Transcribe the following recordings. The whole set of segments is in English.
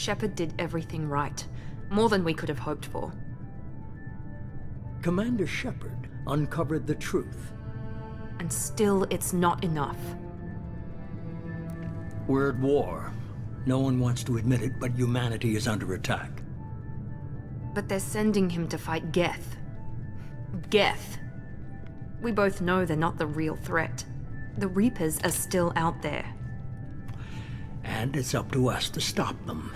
Shepard did everything right. More than we could have hoped for. Commander Shepard uncovered the truth. And still, it's not enough. We're at war. No one wants to admit it, but humanity is under attack. But they're sending him to fight Geth. Geth. We both know they're not the real threat. The Reapers are still out there. And it's up to us to stop them.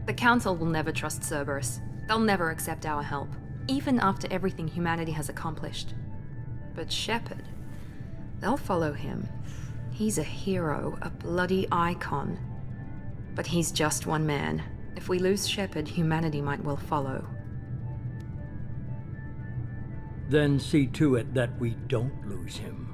The Council will never trust Cerberus. They'll never accept our help, even after everything humanity has accomplished. But Shepard, they'll follow him. He's a hero, a bloody icon. But he's just one man. If we lose Shepard, humanity might well follow. Then see to it that we don't lose him.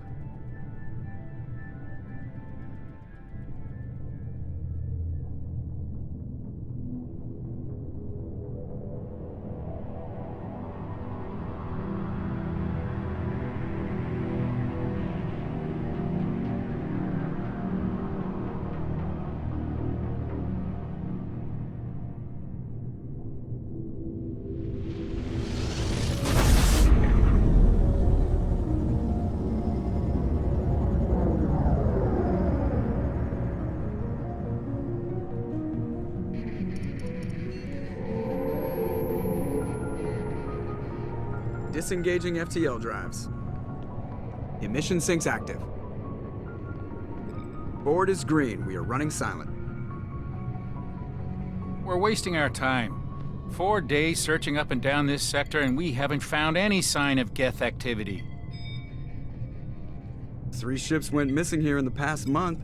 Disengaging FTL drives. Emission sinks active. Board is green. We are running silent. We're wasting our time. 4 days searching up and down this sector, and we haven't found any sign of Geth activity. 3 ships went missing here in the past month.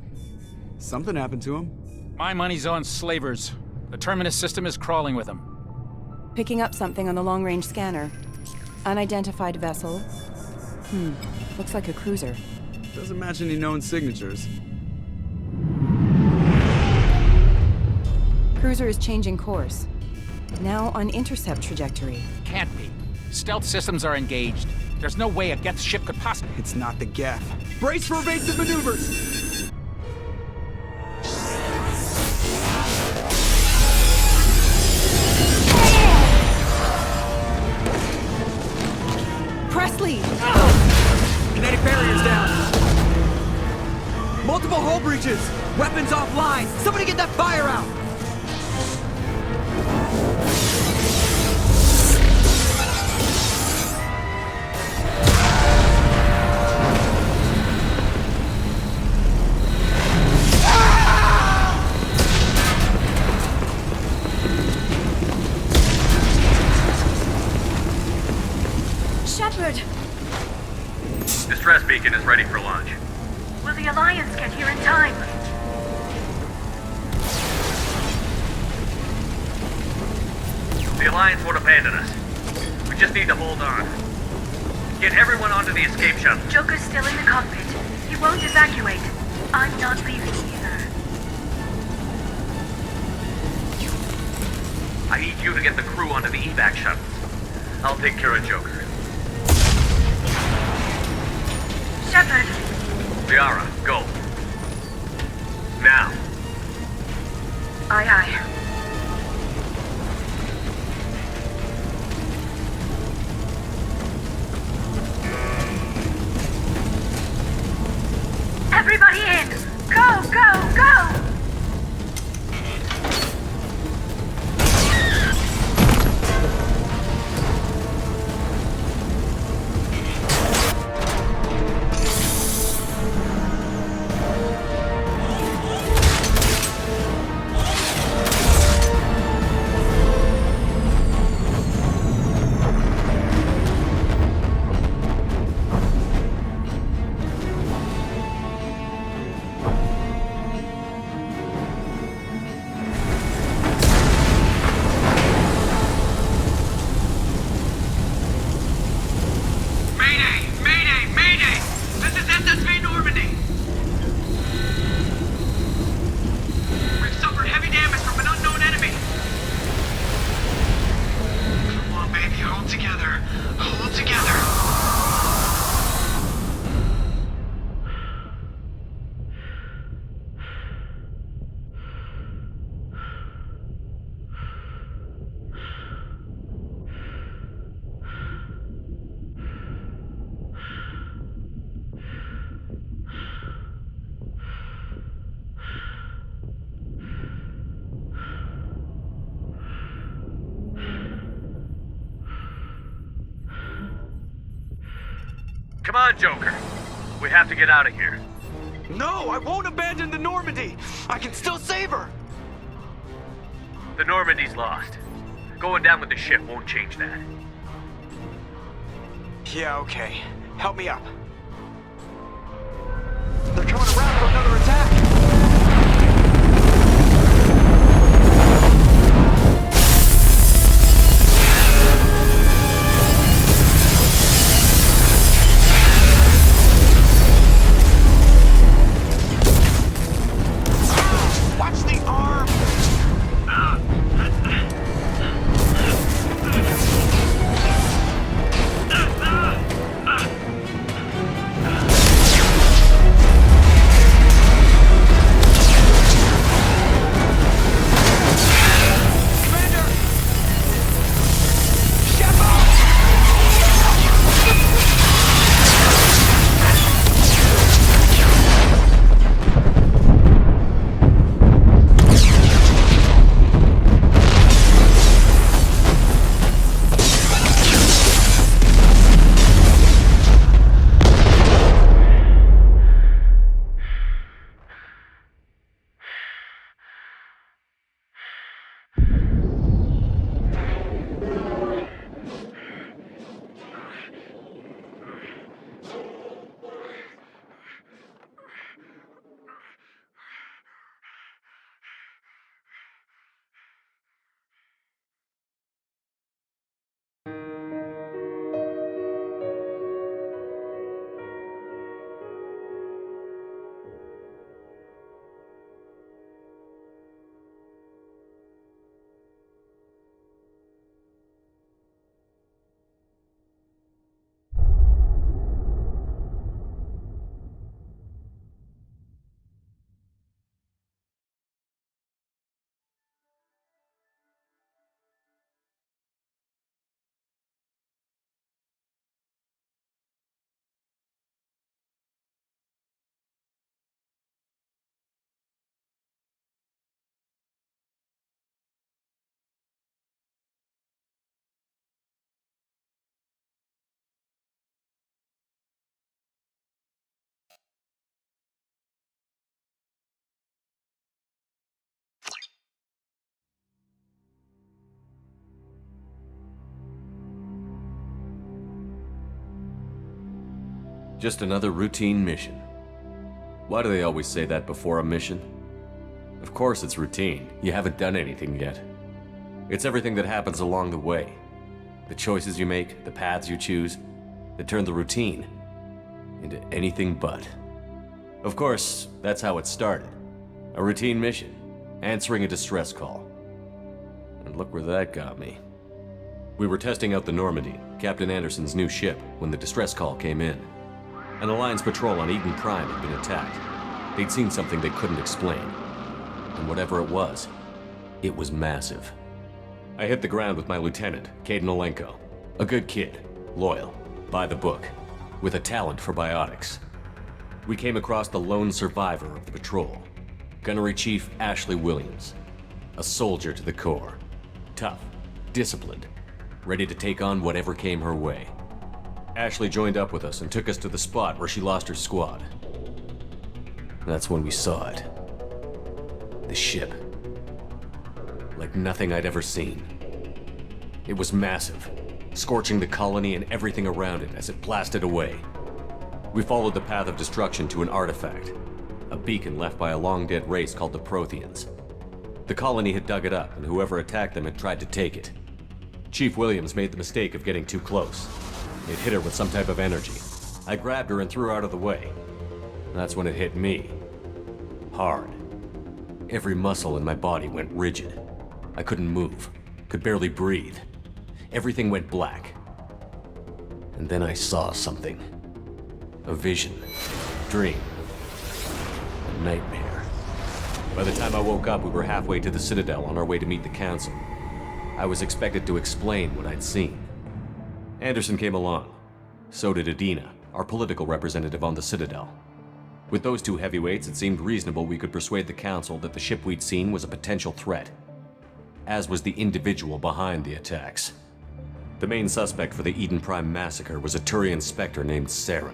Something happened to them. My money's on slavers. The Terminus system is crawling with them. Picking up something on the long-range scanner. Unidentified vessel. Looks like a cruiser. Doesn't match any known signatures. Cruiser is changing course. Now on intercept trajectory. Can't be. Stealth systems are engaged. There's no way a Geth ship could possibly... It's not the Geth. Brace for evasive maneuvers! Presley! Kinetic barriers down. Multiple hull breaches. Weapons offline. Somebody get that fire out. Shepard! Distress beacon is ready for launch. Will the Alliance get here in time? The Alliance won't abandon us. We just need to hold on. Get everyone onto the escape shuttle. Joker's still in the cockpit. He won't evacuate. I'm not leaving either. I need you to get the crew onto the evac shuttles. I'll take care of Joker. Shepard! Liara, go. Now. Aye, aye. Everybody in! Go, go, go! Come on, Joker. We have to get out of here. No, I won't abandon the Normandy. I can still save her. The Normandy's lost. Going down with the ship won't change that. Yeah, okay. Help me up. They're coming around for another attack. Just another routine mission. Why do they always say that before a mission? Of course it's routine. You haven't done anything yet. It's everything that happens along the way. The choices you make, the paths you choose, that turn the routine into anything but. Of course, that's how it started. A routine mission, answering a distress call. And look where that got me. We were testing out the Normandy, Captain Anderson's new ship, when the distress call came in. An Alliance patrol on Eden Prime had been attacked. They'd seen something they couldn't explain. And whatever it was massive. I hit the ground with my lieutenant, Caden Olenko. A good kid, loyal, by the book, with a talent for biotics. We came across the lone survivor of the patrol, Gunnery Chief Ashley Williams. A soldier to the core. Tough, disciplined, ready to take on whatever came her way. Ashley joined up with us and took us to the spot where she lost her squad. That's when we saw it. The ship. Like nothing I'd ever seen. It was massive, scorching the colony and everything around it as it blasted away. We followed the path of destruction to an artifact, a beacon left by a long-dead race called the Protheans. The colony had dug it up, and whoever attacked them had tried to take it. Chief Williams made the mistake of getting too close. It hit her with some type of energy. I grabbed her and threw her out of the way. That's when it hit me. Hard. Every muscle in my body went rigid. I couldn't move, could barely breathe. Everything went black. And then I saw something. A vision. Dream. A nightmare. By the time I woke up, we were halfway to the Citadel on our way to meet the Council. I was expected to explain what I'd seen. Anderson came along. So did Adina, our political representative on the Citadel. With those two heavyweights, it seemed reasonable we could persuade the Council that the ship we'd seen was a potential threat, as was the individual behind the attacks. The main suspect for the Eden Prime massacre was a Turian Spectre named Saren.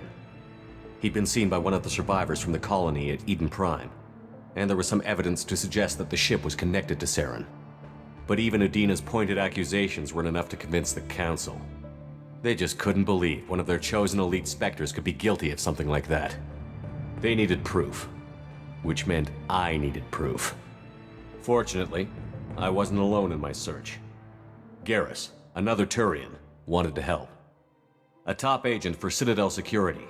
He'd been seen by one of the survivors from the colony at Eden Prime, and there was some evidence to suggest that the ship was connected to Saren. But even Adina's pointed accusations weren't enough to convince the Council. They just couldn't believe one of their chosen elite Spectres could be guilty of something like that. They needed proof, which meant I needed proof. Fortunately, I wasn't alone in my search. Garrus, another Turian, wanted to help. A top agent for Citadel Security.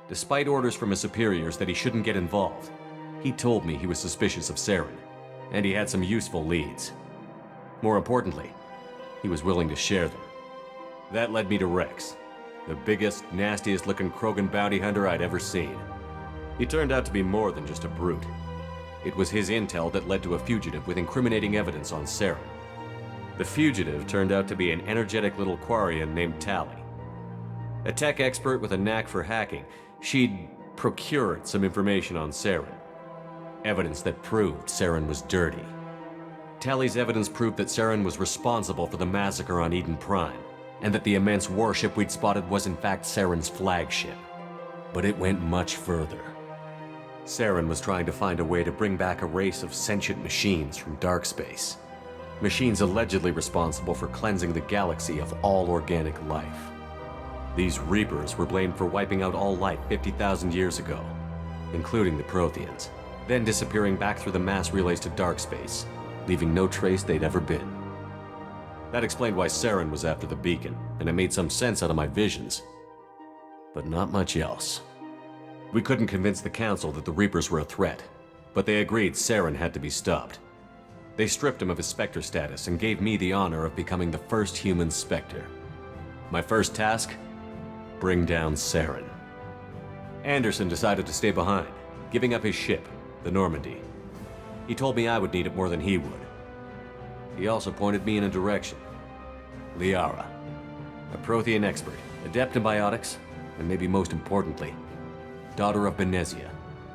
Despite orders from his superiors that he shouldn't get involved, he told me he was suspicious of Saren, and he had some useful leads. More importantly, he was willing to share them. That led me to Rex, the biggest, nastiest looking Krogan bounty hunter I'd ever seen. He turned out to be more than just a brute. It was his intel that led to a fugitive with incriminating evidence on Saren. The fugitive turned out to be an energetic little Quarian named Tali. A tech expert with a knack for hacking, she'd procured some information on Saren. Evidence that proved Saren was dirty. Tali's evidence proved that Saren was responsible for the massacre on Eden Prime, and that the immense warship we'd spotted was in fact Saren's flagship. But it went much further. Saren was trying to find a way to bring back a race of sentient machines from dark space. Machines allegedly responsible for cleansing the galaxy of all organic life. These Reapers were blamed for wiping out all life 50,000 years ago, including the Protheans, then disappearing back through the mass relays to dark space, leaving no trace they'd ever been. That explained why Saren was after the beacon, and it made some sense out of my visions. But not much else. We couldn't convince the Council that the Reapers were a threat, but they agreed Saren had to be stopped. They stripped him of his Spectre status and gave me the honor of becoming the first human Spectre. My first task? Bring down Saren. Anderson decided to stay behind, giving up his ship, the Normandy. He told me I would need it more than he would. He also pointed me in a direction. Liara, a Prothean expert, adept in biotics, and maybe most importantly, daughter of Benezia,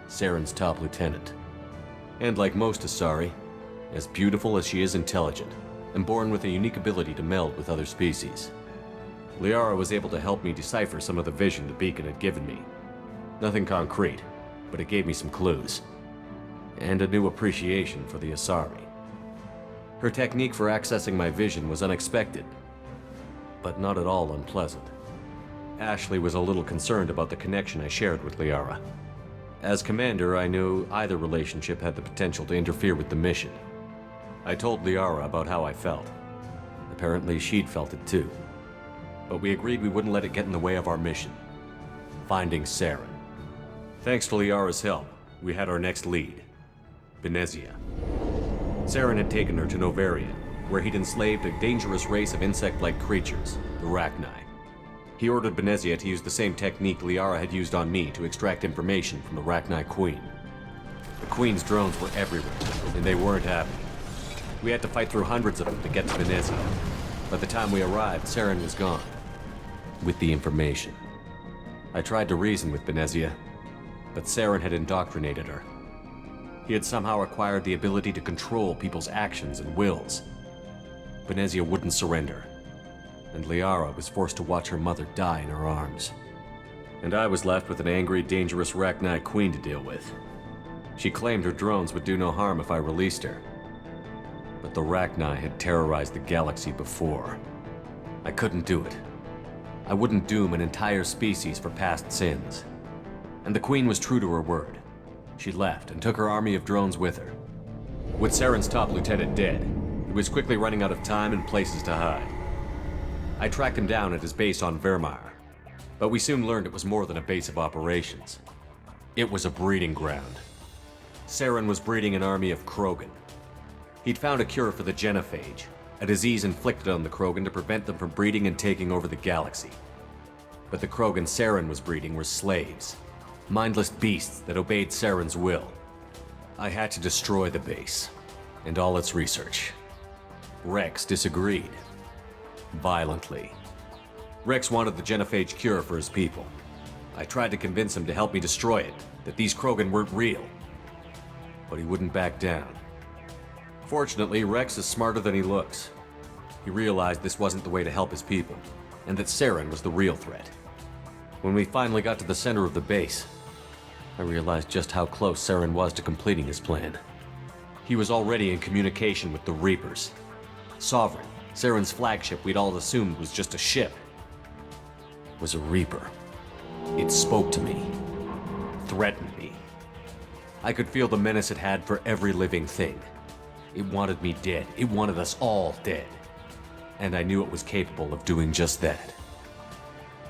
Saren's top lieutenant. And like most Asari, as beautiful as she is intelligent, and born with a unique ability to meld with other species. Liara was able to help me decipher some of the vision the beacon had given me. Nothing concrete, but it gave me some clues. And a new appreciation for the Asari. Her technique for accessing my vision was unexpected, but not at all unpleasant. Ashley was a little concerned about the connection I shared with Liara. As commander, I knew either relationship had the potential to interfere with the mission. I told Liara about how I felt. Apparently, she'd felt it too. But we agreed we wouldn't let it get in the way of our mission. Finding Saren. Thanks to Liara's help, we had our next lead. Benezia. Saren had taken her to Novaria, where he'd enslaved a dangerous race of insect-like creatures, the Rachni. He ordered Benezia to use the same technique Liara had used on me to extract information from the Rachni Queen. The Queen's drones were everywhere, and they weren't happy. We had to fight through hundreds of them to get to Benezia. By the time we arrived, Saren was gone. With the information. I tried to reason with Benezia, but Saren had indoctrinated her. He had somehow acquired the ability to control people's actions and wills. Benezia wouldn't surrender, and Liara was forced to watch her mother die in her arms. And I was left with an angry, dangerous Rachni Queen to deal with. She claimed her drones would do no harm if I released her. But the Rachni had terrorized the galaxy before. I couldn't do it. I wouldn't doom an entire species for past sins. And the Queen was true to her word. She left and took her army of drones with her. With Saren's top lieutenant dead, he was quickly running out of time and places to hide. I tracked him down at his base on Vermeer, but we soon learned it was more than a base of operations. It was a breeding ground. Saren was breeding an army of Krogan. He'd found a cure for the genophage, a disease inflicted on the Krogan to prevent them from breeding and taking over the galaxy. But the Krogan Saren was breeding were slaves, mindless beasts that obeyed Saren's will. I had to destroy the base, and all its research. Rex disagreed. Violently. Rex wanted the genophage cure for his people. I tried to convince him to help me destroy it, that these Krogan weren't real. But he wouldn't back down. Fortunately, Rex is smarter than he looks. He realized this wasn't the way to help his people, and that Saren was the real threat. When we finally got to the center of the base, I realized just how close Saren was to completing his plan. He was already in communication with the Reapers. Sovereign, Saren's flagship we'd all assumed was just a ship, was a Reaper. It spoke to me, threatened me. I could feel the menace it had for every living thing. It wanted me dead. It wanted us all dead. And I knew it was capable of doing just that.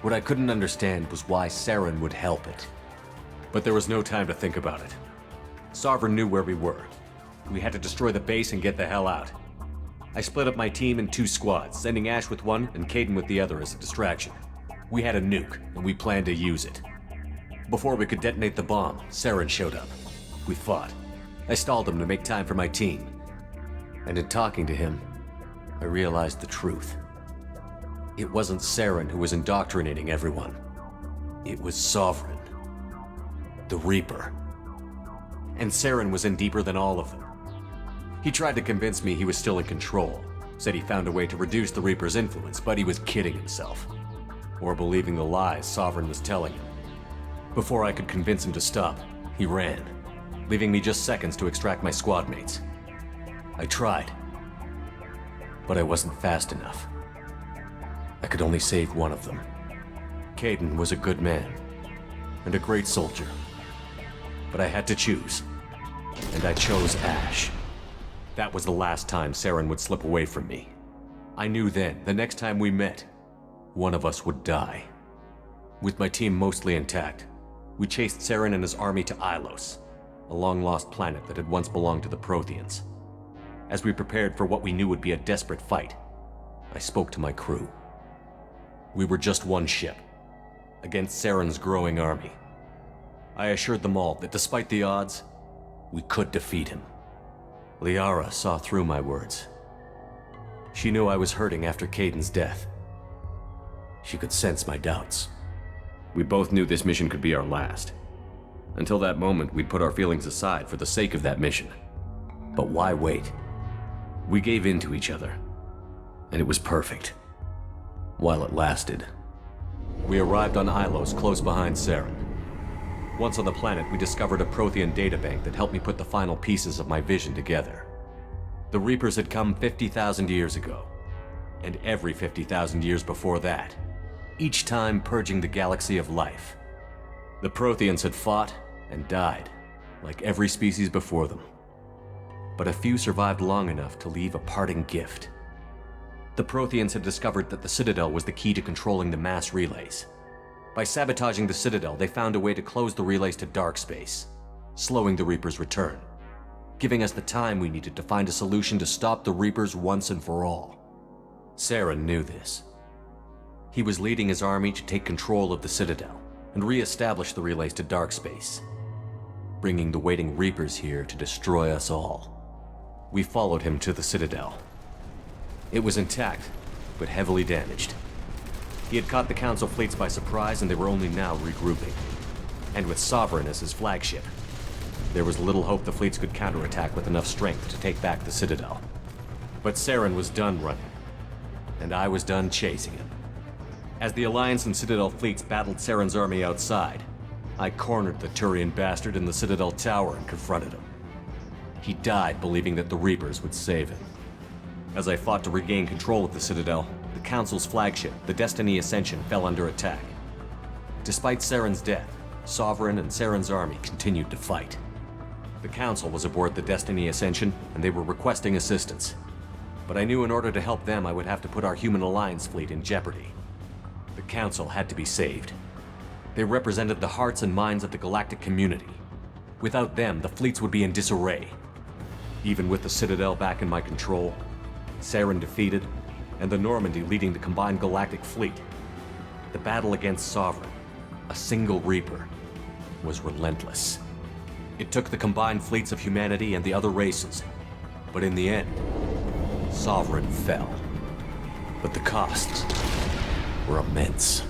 What I couldn't understand was why Saren would help it. But there was no time to think about it. Sovereign knew where we were. We had to destroy the base and get the hell out. I split up my team in 2 squads, sending Ash with one and Caden with the other as a distraction. We had a nuke, and we planned to use it. Before we could detonate the bomb, Saren showed up. We fought. I stalled him to make time for my team. And in talking to him, I realized the truth. It wasn't Saren who was indoctrinating everyone. It was Sovereign. The Reaper. And Saren was in deeper than all of them. He tried to convince me he was still in control, said he found a way to reduce the Reaper's influence, but he was kidding himself. Or believing the lies Sovereign was telling him. Before I could convince him to stop, he ran, leaving me just seconds to extract my squad mates. I tried, but I wasn't fast enough. I could only save one of them. Caden was a good man, and a great soldier. But I had to choose, and I chose Ash. That was the last time Saren would slip away from me. I knew then, the next time we met, one of us would die. With my team mostly intact, we chased Saren and his army to Ilos, a long-lost planet that had once belonged to the Protheans. As we prepared for what we knew would be a desperate fight, I spoke to my crew. We were just one ship, against Saren's growing army. I assured them all that despite the odds, we could defeat him. Liara saw through my words. She knew I was hurting after Caden's death. She could sense my doubts. We both knew this mission could be our last. Until that moment, we'd put our feelings aside for the sake of that mission. But why wait? We gave in to each other, and it was perfect. While it lasted. We arrived on Ilos, close behind Saren. Once on the planet, we discovered a Prothean databank that helped me put the final pieces of my vision together. The Reapers had come 50,000 years ago, and every 50,000 years before that, each time purging the galaxy of life. The Protheans had fought and died, like every species before them. But a few survived long enough to leave a parting gift. The Protheans had discovered that the Citadel was the key to controlling the mass relays. By sabotaging the Citadel, they found a way to close the relays to dark space, slowing the Reapers' return, giving us the time we needed to find a solution to stop the Reapers once and for all. Saren knew this. He was leading his army to take control of the Citadel and re-establish the relays to dark space, bringing the waiting Reapers here to destroy us all. We followed him to the Citadel. It was intact, but heavily damaged. He had caught the Council fleets by surprise, and they were only now regrouping. And with Sovereign as his flagship, there was little hope the fleets could counterattack with enough strength to take back the Citadel. But Saren was done running, and I was done chasing him. As the Alliance and Citadel fleets battled Saren's army outside, I cornered the Turian bastard in the Citadel tower and confronted him. He died believing that the Reapers would save him. As I fought to regain control of the Citadel, the Council's flagship, the Destiny Ascension, fell under attack. Despite Saren's death, Sovereign and Saren's army continued to fight. The Council was aboard the Destiny Ascension, and they were requesting assistance. But I knew in order to help them, I would have to put our Human Alliance fleet in jeopardy. The Council had to be saved. They represented the hearts and minds of the galactic community. Without them, the fleets would be in disarray. Even with the Citadel back in my control, Saren defeated, and the Normandy leading the combined galactic fleet, the battle against Sovereign, a single Reaper, was relentless. It took the combined fleets of humanity and the other races, but in the end, Sovereign fell. But the costs were immense.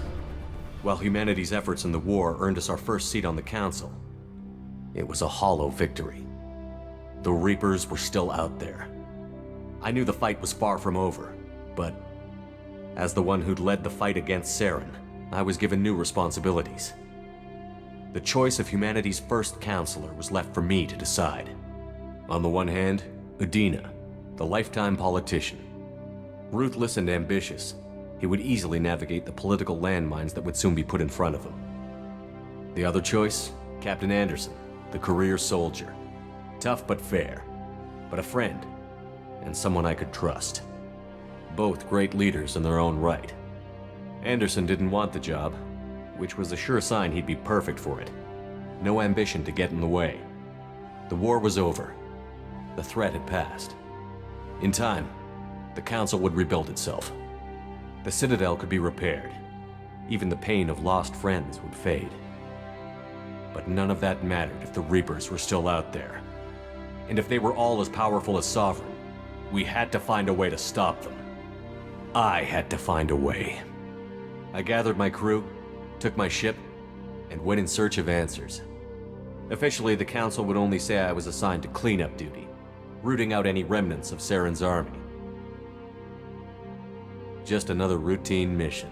While humanity's efforts in the war earned us our first seat on the Council, it was a hollow victory. The Reapers were still out there. I knew the fight was far from over, But as the one who'd led the fight against Saren, I was given new responsibilities. The choice of humanity's first counselor was left for me to decide. On the one hand, Udina, the lifetime politician. Ruthless and ambitious, he would easily navigate the political landmines that would soon be put in front of him. The other choice, Captain Anderson, the career soldier. Tough but fair, but a friend, and someone I could trust. Both great leaders in their own right. Anderson didn't want the job, which was a sure sign he'd be perfect for it. No ambition to get in the way. The war was over. The threat had passed. In time, the Council would rebuild itself. The Citadel could be repaired. Even the pain of lost friends would fade. But none of that mattered if the Reapers were still out there. And if they were all as powerful as Sovereign, we had to find a way to stop them. I had to find a way. I gathered my crew, took my ship, and went in search of answers. Officially, the Council would only say I was assigned to cleanup duty, rooting out any remnants of Saren's army. Just another routine mission.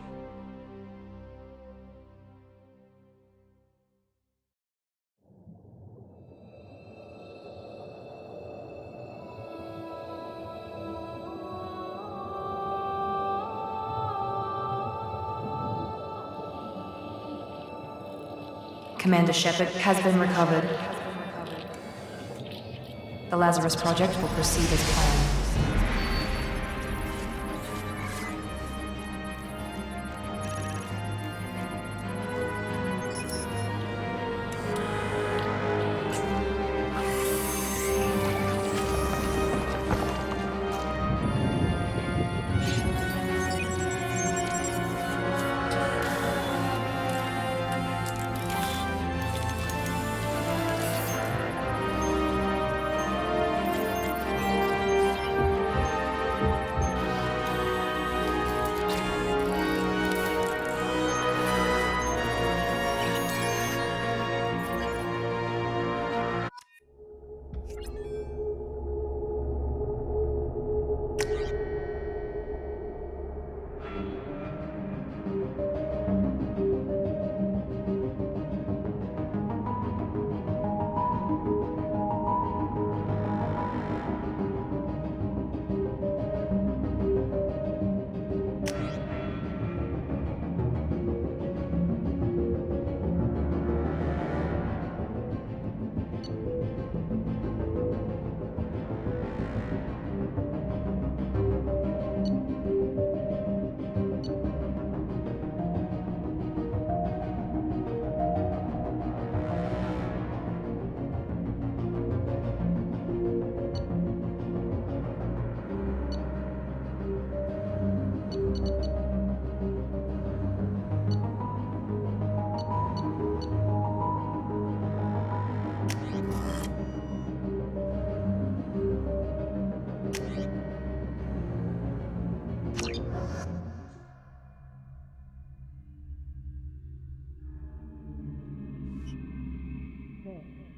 Commander Shepard has been recovered. The Lazarus Project will proceed as planned.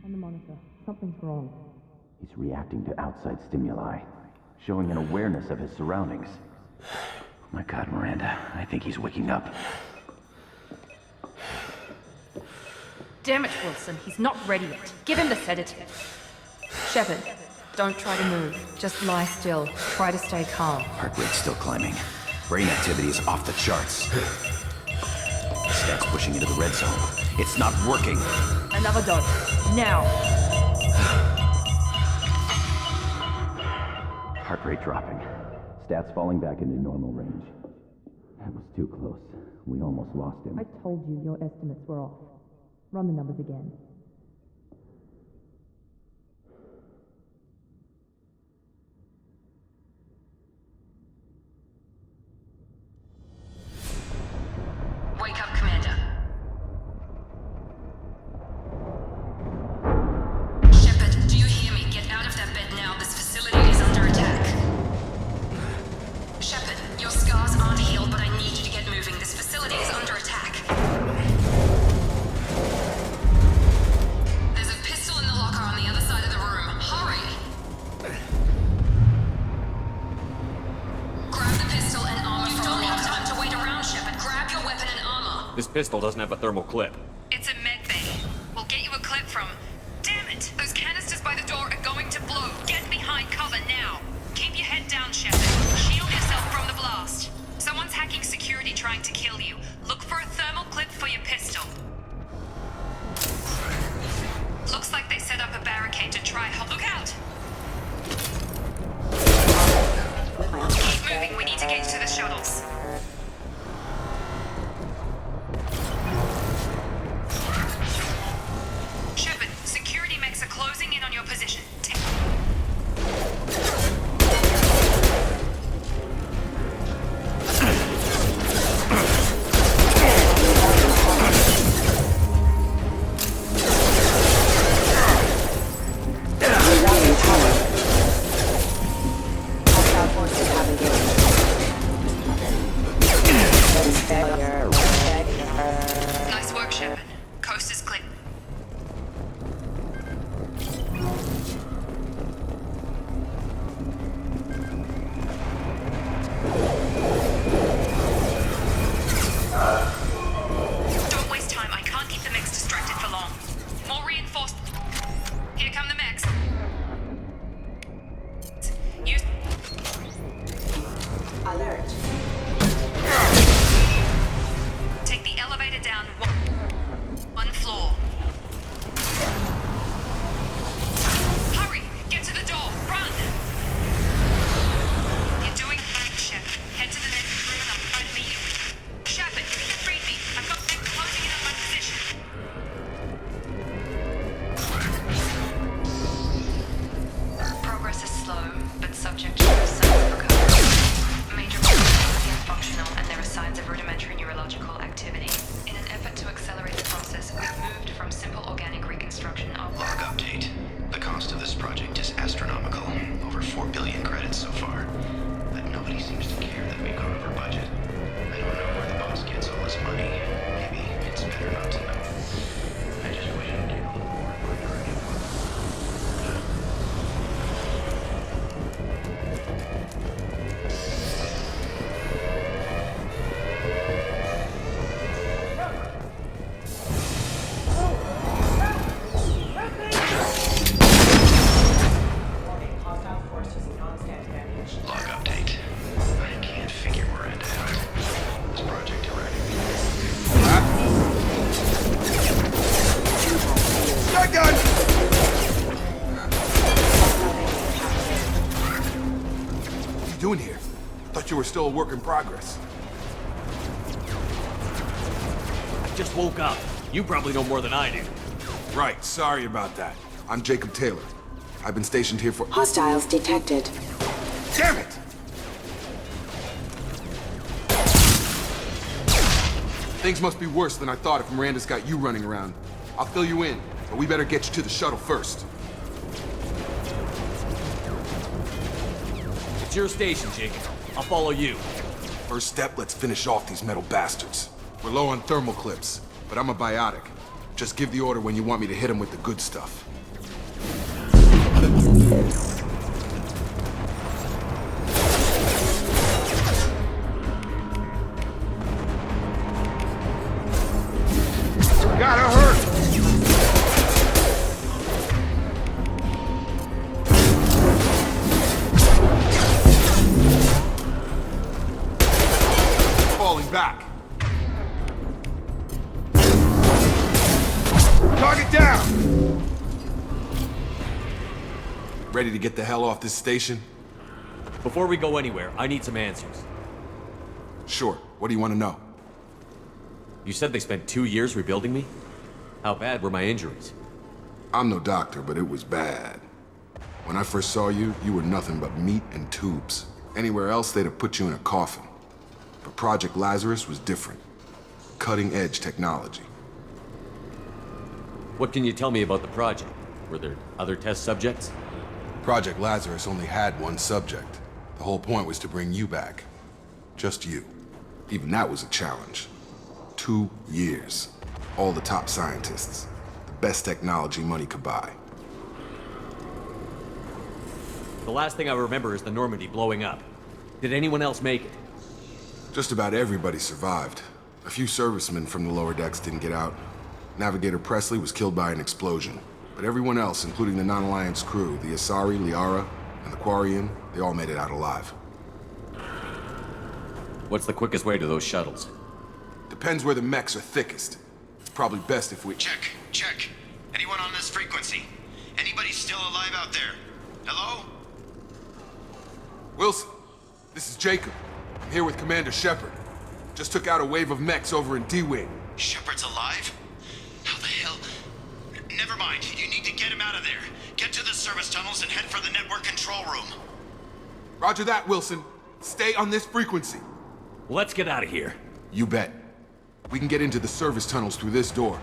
On the monitor. Something's wrong. He's reacting to outside stimuli, showing an awareness of his surroundings. Oh my God, Miranda, I think he's waking up. Damn it, Wilson. He's not ready yet. Give him the sedative. Shepard, don't try to move. Just lie still. Try to stay calm. Heart rate's still climbing. Brain activity is off the charts. Stats pushing into the red zone. It's not working. Another dose. Now. Heart rate dropping. Stats falling back into normal range. That was too close. We almost lost him. I told you your estimates were off. Run the numbers again. Wake up, Commander. Shepard, do you hear me? Get out of that bed now. This facility is under attack. Shepard, your scars aren't healed, but I need you to get moving. This facility is under attack. This pistol doesn't have a thermal clip. It's a med bay. We'll get you a clip from... Damn it! Those canisters by the door are going to blow. Get behind cover now. Keep your head down, Shepard. Shield yourself from the blast. Someone's hacking security trying to kill you. Look for a thermal clip for your pistol. Looks like they set up a barricade to try... Look out! Keep moving, we need to get to the shuttles. Shepard, security mechs are closing in on your position. Nice work, Shepard. Coast is clear. Don't waste time. I can't keep the mechs distracted for long. More reinforced. Here come the mechs. Use... Alert. Take the elevator down one floor. Hurry! Get to the door! Run! You're doing fine, Shepard. Head to the next room and I'll try to meet you. Shepard, you can read me. I've got them closing in on my position. Progress is slow, but subject to some recovery. Major vulnerability is functional, and there are signs of rudimentary neurological activity. In an effort to accelerate the process, we've moved from simple organic reconstruction of... Log update. The cost of this project is astronomical. Over 4 billion credits so far. But nobody seems to care that we've gone over budget. I don't know where the boss gets all this money. Maybe it's better not to know. I just wish I'd get a little more direction. Log update. I can't figure where I'd at. This project already. Shotgun! What are you doing here? Thought you were still a work in progress. I just woke up. You probably know more than I do. Right, sorry about that. I'm Jacob Taylor. I've been stationed here for... Hostiles detected. Damn it! Things must be worse than I thought if Miranda's got you running around. I'll fill you in, but we better get you to the shuttle first. It's your station, Jacob. I'll follow you. First step, let's finish off these metal bastards. We're low on thermal clips, but I'm a biotic. Just give the order when you want me to hit them with the good stuff. Gotta hurt! Falling back. Target down! Ready to get the hell off this station? Before we go anywhere, I need some answers. Sure. What do you want to know? You said they spent 2 years rebuilding me? How bad were my injuries? I'm no doctor, but it was bad. When I first saw you, you were nothing but meat and tubes. Anywhere else, they'd have put you in a coffin. But Project Lazarus was different. Cutting-edge technology. What can you tell me about the project? Were there other test subjects? Project Lazarus only had one subject. The whole point was to bring you back. Just you. Even that was a challenge. 2 years. All the top scientists. The best technology money could buy. The last thing I remember is the Normandy blowing up. Did anyone else make it? Just about everybody survived. A few servicemen from the lower decks didn't get out. Navigator Presley was killed by an explosion. But everyone else, including the non-Alliance crew, the Asari, Liara, and the Quarian, they all made it out alive. What's the quickest way to those shuttles? Depends where the mechs are thickest. It's probably best if we... Check. Anyone on this frequency? Anybody still alive out there? Hello? Wilson, this is Jacob. I'm here with Commander Shepard. Just took out a wave of mechs over in D-Wing. Shepard's alive? How the hell? Never mind. You need to get him out of there. Get to the service tunnels and head for the network control room. Roger that, Wilson. Stay on this frequency. Let's get out of here. You bet. We can get into the service tunnels through this door.